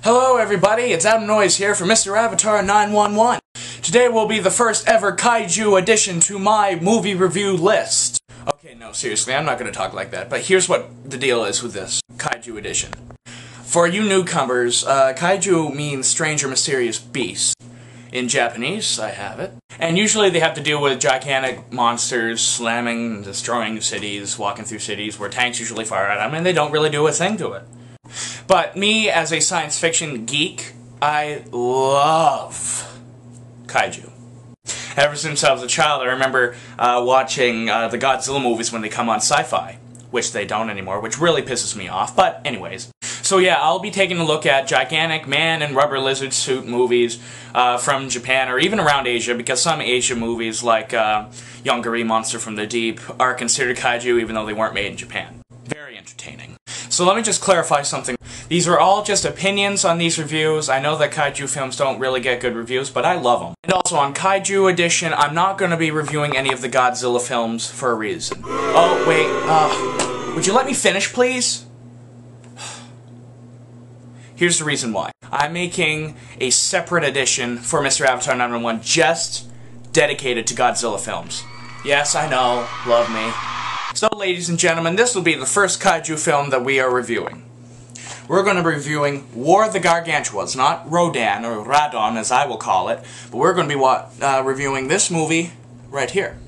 Hello everybody, it's Adam Noise here for Mr. Avatar 911. Today will be the first ever Kaiju addition to my movie review list. Okay, no, seriously, I'm not going to talk like that, but here's what the deal is with this Kaiju edition. For you newcomers, Kaiju means strange or mysterious beast. In Japanese, I have it. And usually they have to deal with gigantic monsters slamming and destroying cities, walking through cities where tanks usually fire at them, and they don't really do a thing to it. But me, as a science fiction geek, I love Kaiju. Ever since I was a child, I remember watching the Godzilla movies when they come on Sci-Fi, which they don't anymore, which really pisses me off, but anyways. So yeah, I'll be taking a look at gigantic man in rubber lizard suit movies from Japan, or even around Asia, because some Asia movies, like Yongari Monster from the Deep, are considered Kaiju even though they weren't made in Japan. Very entertaining. So let me just clarify something. These are all just opinions on these reviews. I know that Kaiju films don't really get good reviews, but I love them. And also on Kaiju Edition, I'm not going to be reviewing any of the Godzilla films for a reason. Oh, wait, would you let me finish, please? Here's the reason why. I'm making a separate edition for Mr. Avatar 911 just dedicated to Godzilla films. Yes, I know, love me. So, ladies and gentlemen, this will be the first Kaiju film that we are reviewing. We're going to be reviewing War of the Gargantuas, not Rodan, or Radon as I will call it, but we're going to be reviewing this movie right here.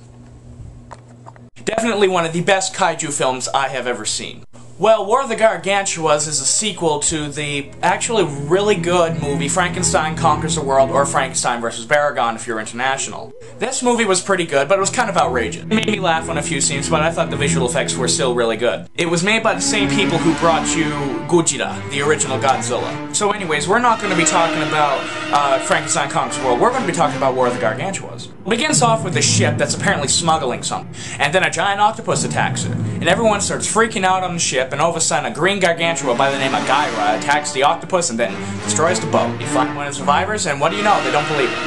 Definitely one of the best Kaiju films I have ever seen. Well, War of the Gargantuas is a sequel to the actually really good movie Frankenstein Conquers the World, or Frankenstein vs. Baragon if you're international. This movie was pretty good, but it was kind of outrageous. It made me laugh on a few scenes, but I thought the visual effects were still really good. It was made by the same people who brought you Gojira, the original Godzilla. So anyways, we're not going to be talking about Frankenstein Conquers the World, we're going to be talking about War of the Gargantuas. It begins off with a ship that's apparently smuggling something, and then a giant octopus attacks it, and everyone starts freaking out on the ship, and all of a sudden a green gargantua by the name of Gaira attacks the octopus and then destroys the boat. You find one of the survivors, and what do you know? They don't believe it.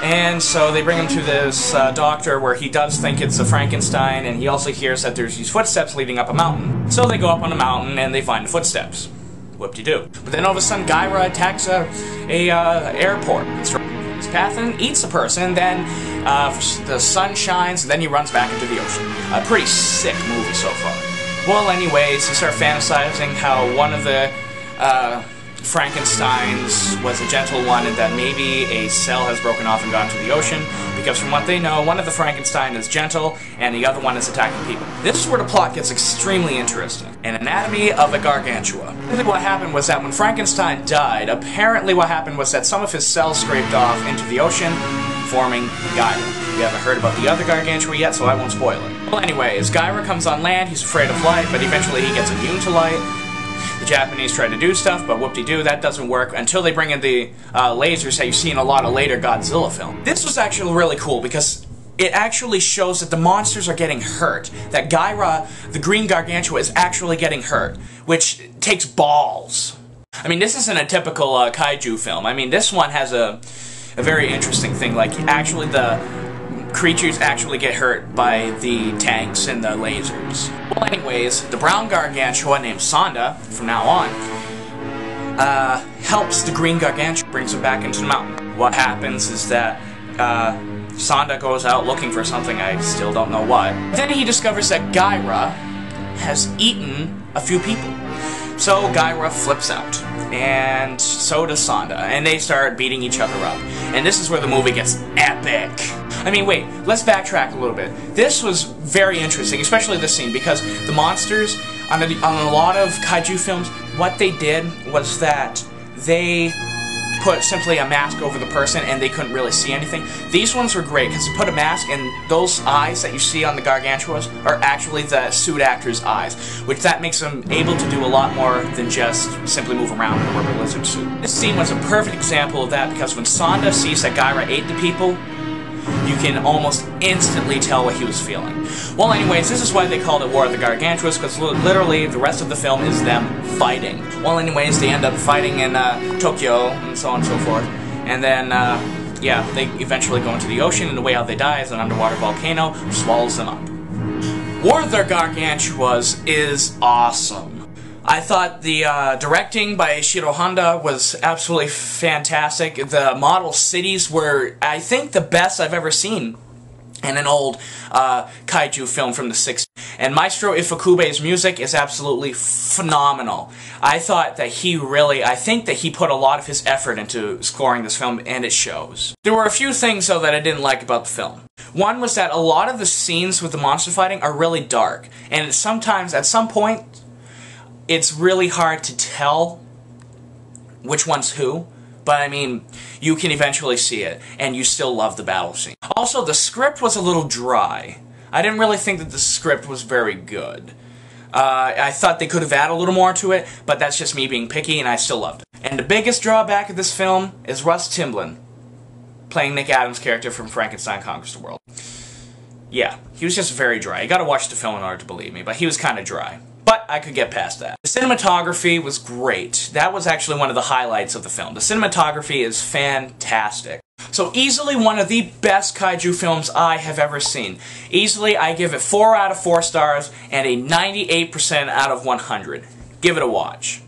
And so they bring him to this doctor where he does think it's a Frankenstein, and he also hears that there's these footsteps leading up a mountain. So they go up on a mountain and they find the footsteps. Whoop-de-doo. But then all of a sudden Gaira attacks a airport. His path and eats the person, then the sun shines, and then he runs back into the ocean. A pretty sick movie so far. Well, anyways, you start fantasizing how one of the Frankensteins was a gentle one, and that maybe a cell has broken off and gone to the ocean, because from what they know, one of the Frankenstein is gentle, and the other one is attacking people. This is where the plot gets extremely interesting. An Anatomy of a Gargantua. Really what happened was that when Frankenstein died, apparently what happened was that some of his cells scraped off into the ocean, forming Gaira. We haven't heard about the other Gargantua yet, so I won't spoil it. Well, anyways, Gaira comes on land, he's afraid of light, but eventually he gets immune to light. The Japanese try to do stuff, but whoop-de-doo, that doesn't work until they bring in the lasers that you see in a lot of later Godzilla films. This was actually really cool because it actually shows that the monsters are getting hurt. That Gaira, the green gargantua, is actually getting hurt, which takes balls. I mean, this isn't a typical Kaiju film. I mean, this one has a very interesting thing, like actually the creatures actually get hurt by the tanks and the lasers. Well, anyways, the brown gargantua named Sonda, from now on, helps the green gargantua, brings him back into the mountain. What happens is that Sonda goes out looking for something, I still don't know what. Then he discovers that Gaira has eaten a few people. So Gaira flips out, and so does Sonda, and they start beating each other up. And this is where the movie gets epic. I mean, wait, let's backtrack a little bit. This was very interesting, especially this scene, because the monsters, on a lot of Kaiju films, what they did was that they put simply a mask over the person and they couldn't really see anything. These ones were great because you put a mask and those eyes that you see on the Gargantuas are actually the suit actor's eyes, which that makes them able to do a lot more than just simply move around in a rubber lizard suit. This scene was a perfect example of that because when Sonda sees that Gaira ate the people, you can almost instantly tell what he was feeling. Well, anyways, this is why they called it War of the Gargantuas, because literally the rest of the film is them fighting. Well, anyways, they end up fighting in Tokyo, and so on and so forth. And then, yeah, they eventually go into the ocean, and the way out they die is an underwater volcano swallows them up. War of the Gargantuas is awesome. I thought the directing by Ishiro Honda was absolutely fantastic. The model cities were, I think, the best I've ever seen in an old kaiju film from the 60s. And Maestro Ifukube's music is absolutely phenomenal. I think that he put a lot of his effort into scoring this film, and it shows. There were a few things, though, that I didn't like about the film. One was that a lot of the scenes with the monster fighting are really dark, and sometimes, at some point, it's really hard to tell which one's who. But, I mean, you can eventually see it, and you still love the battle scene. Also, the script was a little dry. I didn't really think that the script was very good. I thought they could have added a little more to it, but that's just me being picky, and I still loved it. And the biggest drawback of this film is Russ Timblin, playing Nick Adams' character from Frankenstein Conquers the World. Yeah, he was just very dry. You gotta watch the film in order to believe me, but he was kinda dry. But I could get past that. The cinematography was great. That was actually one of the highlights of the film. The cinematography is fantastic. So easily one of the best kaiju films I have ever seen. Easily, I give it 4 out of 4 stars and a 98% out of 100. Give it a watch.